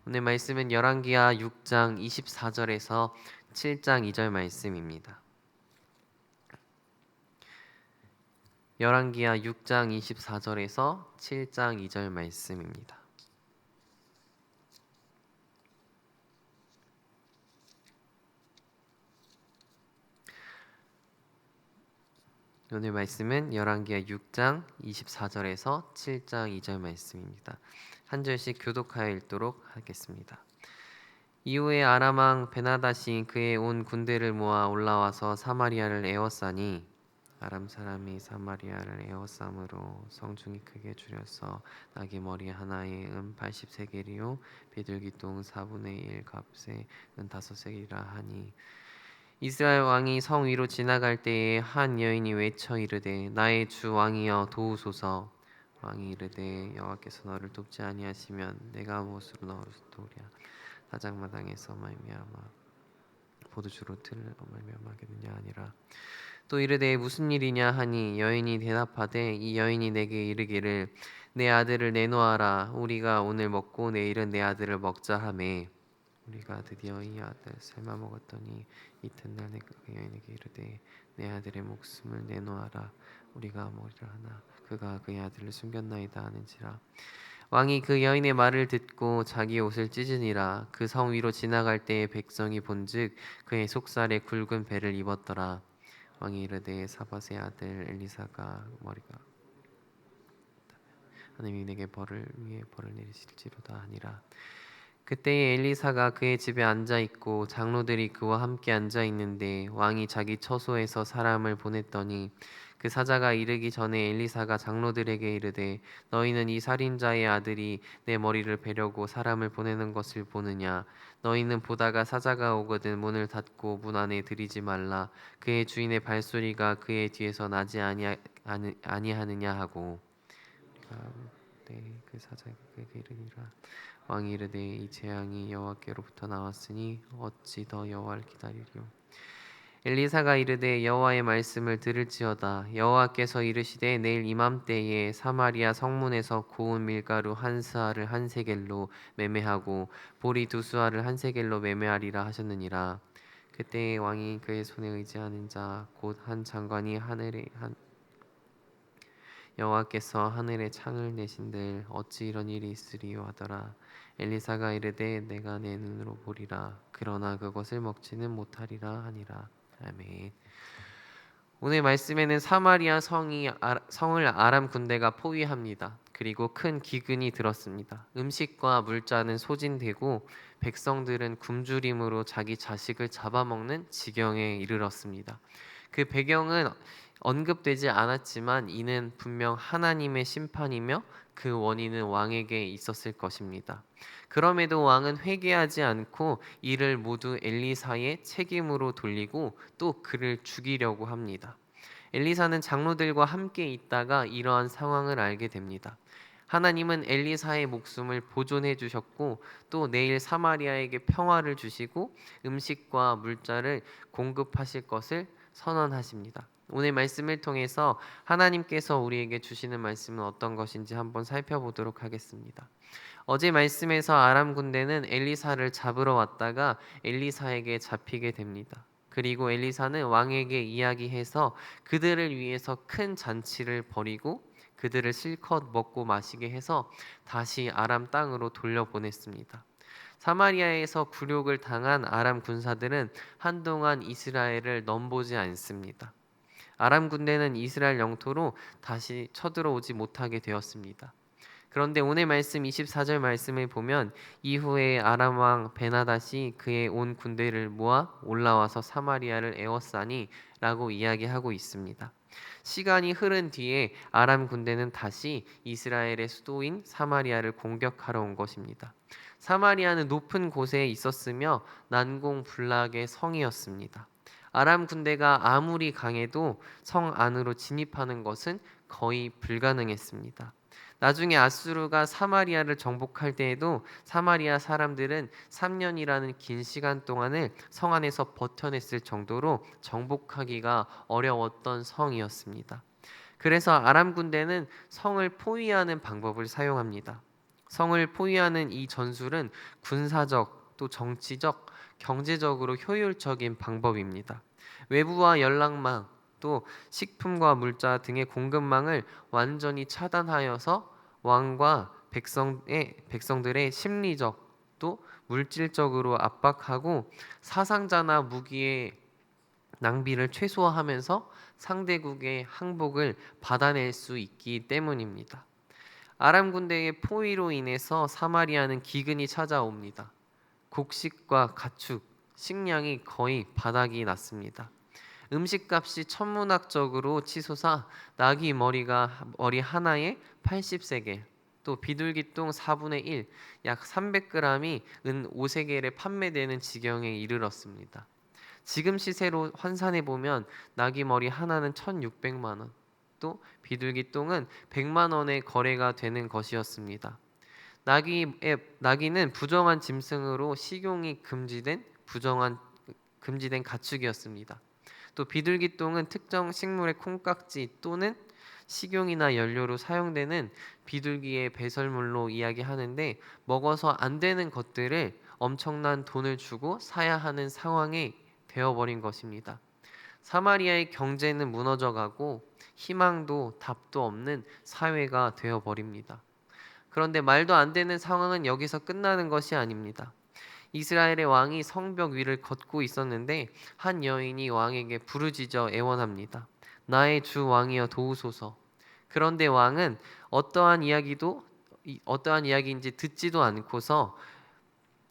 오늘 말씀은 열왕기하 6장 24절에서 7장 2절 말씀입니다. 열왕기하 6장 24절에서 7장 2절 말씀입니다. 오늘 말씀은 열왕기하 6장 24절에서 7장 2절 말씀입니다. 한 절씩 교독하여 읽도록 하겠습니다. 이후에 아람 왕 베나닷이 그의 온 군대를 모아 올라와서 사마리아를 에워싸니 아람 사람이 사마리아를 에워싸므로 성중이 크게 줄여서 나귀 머리 하나에 80세겔이요 비둘기똥 4분의 1 값에 5세겔이라 하니 이스라엘 왕이 성 위로 지나갈 때에 한 여인이 외쳐 이르되 나의 주 왕이여 도우소서. 왕이 이르되 여호와께서 너를 돕지 아니하시면 내가 무엇으로 너를 도우랴. 사장마당에서 말미암아 포도주로 틀을 말미암하겠느냐 아니라. 또 이르되 무슨 일이냐 하니 여인이 대답하되 이 여인이 내게 이르기를 내 아들을 내놓아라. 우리가 오늘 먹고 내일은 내 아들을 먹자 하매 우리가 드디어 이 아들 삶아 먹었더니 이튿날 내가 그 여인에게 이르되 내 아들의 목숨을 내놓아라. 우리가 먹으리라 하나 그가 그의 아들을 숨겼나이다 하는지라. 왕이 그 여인의 말을 듣고 자기 옷을 찢으니라. 그 성 위로 지나갈 때에 백성이 본즉 그의 속살에 굵은 배를 입었더라. 왕이 이르되 사밧의 아들 엘리사가 머리가 하나님이 내게 벌을 위해 벌을 내리실지로다 하니라. 그때에 엘리사가 그의 집에 앉아 있고 장로들이 그와 함께 앉아 있는데 왕이 자기 처소에서 사람을 보냈더니 그 사자가 이르기 전에 엘리사가 장로들에게 이르되 너희는 이 살인자의 아들이 내 머리를 베려고 사람을 보내는 것을 보느냐. 너희는 보다가 사자가 오거든 문을 닫고 문 안에 들이지 말라. 그의 주인의 발소리가 그의 뒤에서 나지 아니하느냐 하고 그 사자가 그에게 이르니라. 왕이 이르되 이 재앙이 여호와께로부터 나왔으니 어찌 더 여호와를 기다리리요. 엘리사가 이르되 여호와의 말씀을 들을지어다. 여호와께서 이르시되 내일 이맘때에 사마리아 성문에서 고운 밀가루 한 스아를 한 세겔로 매매하고 보리 두 스아를 한 세겔로 매매하리라 하셨느니라. 그때에 왕이 그의 손에 의지하는 자 곧 한 장관이 하늘에 여호와께서 하늘에 창을 내신들 어찌 이런 일이 있으리요 하더라. 엘리사가 이르되 내가 내 눈으로 보리라. 그러나 그것을 먹지는 못하리라 하니라. 아멘. 오늘 말씀에는 사마리아 성을 아람 군대가 포위합니다. 그리고 큰 기근이 들었습니다. 음식과 물자는 소진되고 백성들은 굶주림으로 자기 자식을 잡아먹는 지경에 이르렀습니다. 그 배경은 언급되지 않았지만 이는 분명 하나님의 심판이며 그 원인은 왕에게 있었을 것입니다. 그럼에도 왕은 회개하지 않고 이를 모두 엘리사의 책임으로 돌리고 또 그를 죽이려고 합니다. 엘리사는 장로들과 함께 있다가 이러한 상황을 알게 됩니다. 하나님은 엘리사의 목숨을 보존해 주셨고 또 내일 사마리아에게 평화를 주시고 음식과 물자를 공급하실 것을 선언하십니다. 오늘 말씀을 통해서 하나님께서 우리에게 주시는 말씀은 어떤 것인지 한번 살펴보도록 하겠습니다. 어제 말씀에서 아람 군대는 엘리사를 잡으러 왔다가 엘리사에게 잡히게 됩니다. 그리고 엘리사는 왕에게 이야기해서 그들을 위해서 큰 잔치를 벌이고 그들을 실컷 먹고 마시게 해서 다시 아람 땅으로 돌려보냈습니다. 사마리아에서 굴욕을 당한 아람 군사들은 한동안 이스라엘을 넘보지 않습니다. 아람 군대는 이스라엘 영토로 다시 쳐들어오지 못하게 되었습니다. 그런데 오늘 말씀 24절 말씀을 보면 이후에 아람 왕 베나닷이 그의 온 군대를 모아 올라와서 사마리아를 에워싸니 라고 이야기하고 있습니다. 시간이 흐른 뒤에 아람 군대는 다시 이스라엘의 수도인 사마리아를 공격하러 온 것입니다. 사마리아는 높은 곳에 있었으며 난공불락의 성이었습니다. 아람 군대가 아무리 강해도 성 안으로 진입하는 것은 거의 불가능했습니다. 나중에 아수르가 사마리아를 정복할 때에도 사마리아 사람들은 3년이라는 긴 시간 동안을 성 안에서 버텨냈을 정도로 정복하기가 어려웠던 성이었습니다. 그래서 아람 군대는 성을 포위하는 방법을 사용합니다. 성을 포위하는 이 전술은 군사적 또 정치적 경제적으로 효율적인 방법입니다. 외부와 연락망 또 식품과 물자 등의 공급망을 완전히 차단하여서 왕과 백성들의 심리적 또 물질적으로 압박하고 사상자나 무기의 낭비를 최소화하면서 상대국의 항복을 받아낼 수 있기 때문입니다. 아람 군대의 포위로 인해서 사마리아는 기근이 찾아옵니다. 곡식과 가축, 식량이 거의 바닥이 났습니다. 음식값이 천문학적으로 치솟아 머리 하나에 80세겔, 또 비둘기똥 4분의 1, 약 300g이 은 5세겔에 판매되는 지경에 이르렀습니다. 지금 시세로 환산해 보면 나귀 머리 하나는 1,600만 원, 또 비둘기똥은 100만 원에 거래가 되는 것이었습니다. 나귀는 부정한 짐승으로 식용이 금지된 가축이었습니다. 또 비둘기똥은 특정 식물의 콩깍지 또는 식용이나 연료로 사용되는 비둘기의 배설물로 이야기하는데 먹어서 안 되는 것들을 엄청난 돈을 주고 사야 하는 상황에 되어버린 것입니다. 사마리아의 경제는 무너져가고 희망도 답도 없는 사회가 되어버립니다. 그런데 말도 안 되는 상황은 여기서 끝나는 것이 아닙니다. 이스라엘의 왕이 성벽 위를 걷고 있었는데 한 여인이 왕에게 부르짖어 애원합니다. 나의 주 왕이여 도우소서. 그런데 왕은 어떠한 이야기인지 듣지도 않고서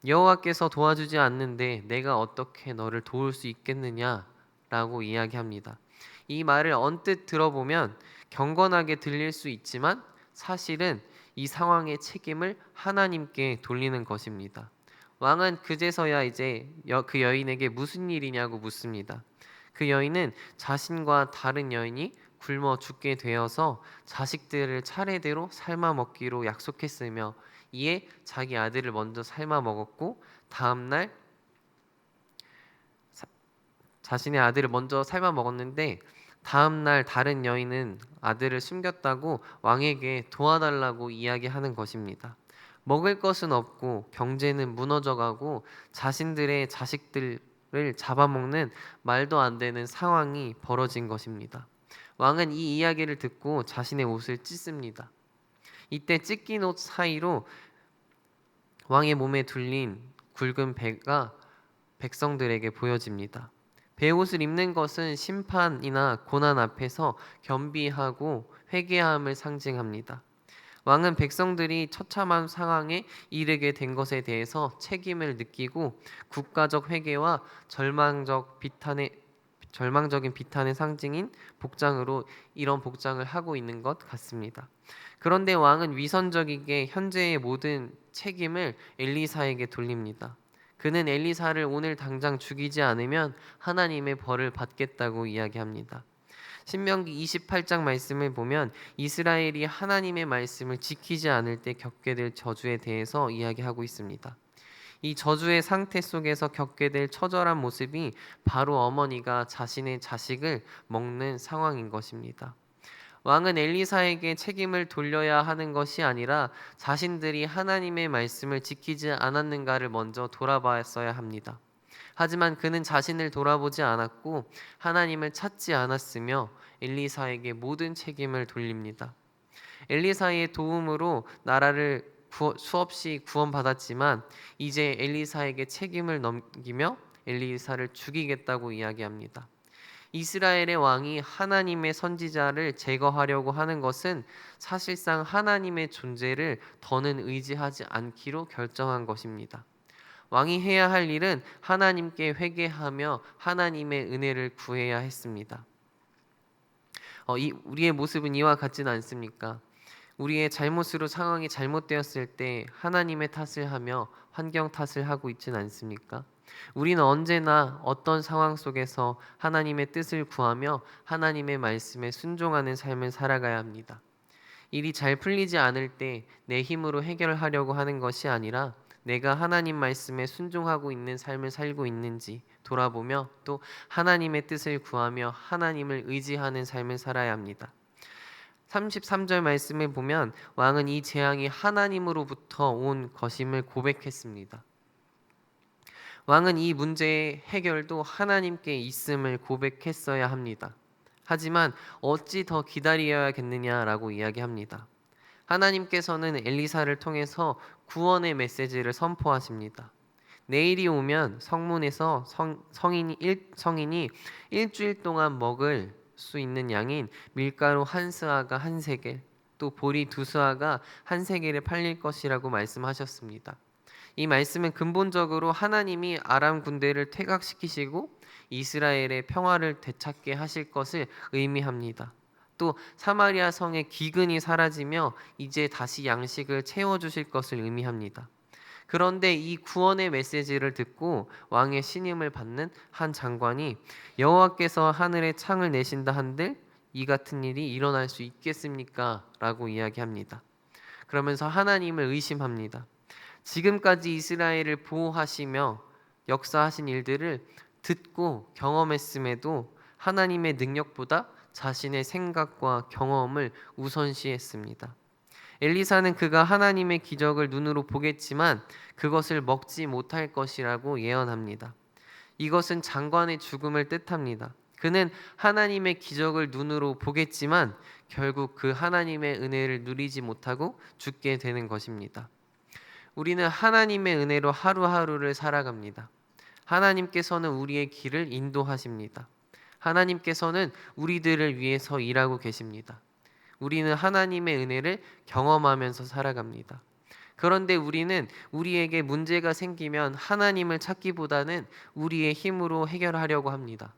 여호와께서 도와주지 않는데 내가 어떻게 너를 도울 수 있겠느냐라고 이야기합니다. 이 말을 언뜻 들어보면 경건하게 들릴 수 있지만 사실은 이 상황의 책임을 하나님께 돌리는 것입니다. 왕은 그제서야 이제 그 여인에게 무슨 일이냐고 묻습니다. 그 여인은 자신과 다른 여인이 굶어 죽게 되어서 자식들을 차례대로 삶아 먹기로 약속했으며 이에 자기 아들을 먼저 삶아 먹었고 다음날 자신의 아들을 먼저 삶아 먹었는데 다음날 다른 여인은 아들을 숨겼다고 왕에게 도와달라고 이야기하는 것입니다. 먹을 것은 없고 경제는 무너져가고 자신들의 자식들을 잡아먹는 말도 안 되는 상황이 벌어진 것입니다. 왕은 이 이야기를 듣고 자신의 옷을 찢습니다. 이때 찢긴 옷 사이로 왕의 몸에 둘린 굵은 배가 백성들에게 보여집니다. 베옷을 입는 것은 심판이나 고난 앞에서 겸비하고 회개함을 상징합니다. 왕은 백성들이 처참한 상황에 이르게 된 것에 대해서 책임을 느끼고 국가적 회개와 절망적인 비탄의 상징인 복장으로 이런 복장을 하고 있는 것 같습니다. 그런데 왕은 위선적이게 현재의 모든 책임을 엘리사에게 돌립니다. 그는 엘리사를 오늘 당장 죽이지 않으면 하나님의 벌을 받겠다고 이야기합니다. 신명기 28장 말씀을 보면 이스라엘이 하나님의 말씀을 지키지 않을 때 겪게 될 저주에 대해서 이야기하고 있습니다. 이 저주의 상태 속에서 겪게 될 처절한 모습이 바로 어머니가 자신의 자식을 먹는 상황인 것입니다. 왕은 엘리사에게 책임을 돌려야 하는 것이 아니라 자신들이 하나님의 말씀을 지키지 않았는가를 먼저 돌아봤어야 합니다. 하지만 그는 자신을 돌아보지 않았고 하나님을 찾지 않았으며 엘리사에게 모든 책임을 돌립니다. 엘리사의 도움으로 나라를 수없이 구원받았지만 이제 엘리사에게 책임을 넘기며 엘리사를 죽이겠다고 이야기합니다. 이스라엘의 왕이 하나님의 선지자를 제거하려고 하는 것은 사실상 하나님의 존재를 더는 의지하지 않기로 결정한 것입니다. 왕이 해야 할 일은 하나님께 회개하며 하나님의 은혜를 구해야 했습니다. 우리의 모습은 이와 같지는 않습니까? 우리의 잘못으로 상황이 잘못되었을 때 하나님의 탓을 하며 환경 탓을 하고 있지는 않습니까? 우리는 언제나 어떤 상황 속에서 하나님의 뜻을 구하며 하나님의 말씀에 순종하는 삶을 살아가야 합니다. 일이 잘 풀리지 않을 때 내 힘으로 해결하려고 하는 것이 아니라 내가 하나님 말씀에 순종하고 있는 삶을 살고 있는지 돌아보며 또 하나님의 뜻을 구하며 하나님을 의지하는 삶을 살아야 합니다. 33절 말씀을 보면 왕은 이 재앙이 하나님으로부터 온 것임을 고백했습니다. 왕은 이 문제의 해결도 하나님께 있음을 고백했어야 합니다. 하지만 어찌 더 기다려야겠느냐라고 이야기합니다. 하나님께서는 엘리사를 통해서 구원의 메시지를 선포하십니다. 내일이 오면 성문에서 성인이 일주일 동안 먹을 수 있는 양인 밀가루 한 스아가 한 세겔, 또 보리 두 스아가 한 세겔에 팔릴 것이라고 말씀하셨습니다. 이 말씀은 근본적으로 하나님이 아람 군대를 퇴각시키시고 이스라엘의 평화를 되찾게 하실 것을 의미합니다. 또 사마리아 성의 기근이 사라지며 이제 다시 양식을 채워주실 것을 의미합니다. 그런데 이 구원의 메시지를 듣고 왕의 신임을 받는 한 장관이 여호와께서 하늘에 창을 내신다 한들 이 같은 일이 일어날 수 있겠습니까? 라고 이야기합니다. 그러면서 하나님을 의심합니다. 지금까지 이스라엘을 보호하시며 역사하신 일들을 듣고 경험했음에도 하나님의 능력보다 자신의 생각과 경험을 우선시했습니다. 엘리사는 그가 하나님의 기적을 눈으로 보겠지만 그것을 먹지 못할 것이라고 예언합니다. 이것은 장관의 죽음을 뜻합니다. 그는 하나님의 기적을 눈으로 보겠지만 결국 그 하나님의 은혜를 누리지 못하고 죽게 되는 것입니다. 우리는 하나님의 은혜로 하루하루를 살아갑니다. 하나님께서는 우리의 길을 인도하십니다. 하나님께서는 우리들을 위해서 일하고 계십니다. 우리는 하나님의 은혜를 경험하면서 살아갑니다. 그런데 우리는 우리에게 문제가 생기면 하나님을 찾기보다는 우리의 힘으로 해결하려고 합니다.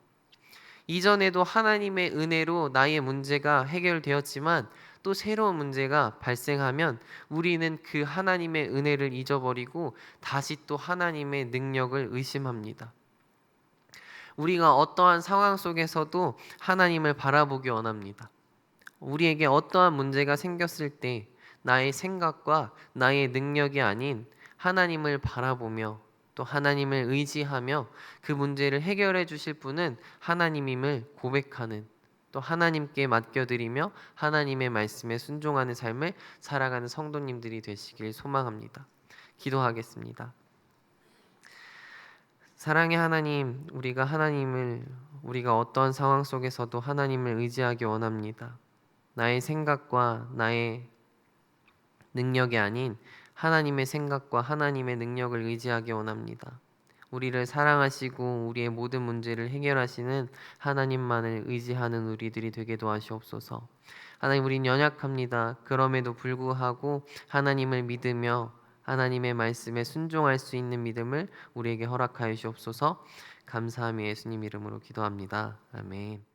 이전에도 하나님의 은혜로 나의 문제가 해결되었지만 또 새로운 문제가 발생하면 우리는 그 하나님의 은혜를 잊어버리고 다시 또 하나님의 능력을 의심합니다. 우리가 어떠한 상황 속에서도 하나님을 바라보기 원합니다. 우리에게 어떠한 문제가 생겼을 때 나의 생각과 나의 능력이 아닌 하나님을 바라보며 또 하나님을 의지하며 그 문제를 해결해 주실 분은 하나님임을 고백하는, 또 하나님께 맡겨드리며 하나님의 말씀에 순종하는 삶을 살아가는 성도님들이 되시길 소망합니다. 기도하겠습니다. 사랑의 하나님, 우리가 어떠한 상황 속에서도 하나님을 의지하기 원합니다. 나의 생각과 나의 능력이 아닌 하나님의 생각과 하나님의 능력을 의지하기 원합니다. 우리를 사랑하시고 우리의 모든 문제를 해결하시는 하나님만을 의지하는 우리들이 되게 도와주옵소서. 하나님, 우린 연약합니다. 그럼에도 불구하고 하나님을 믿으며 하나님의 말씀에 순종할 수 있는 믿음을 우리에게 허락하여 주옵소서. 감사하며 예수님 이름으로 기도합니다. 아멘.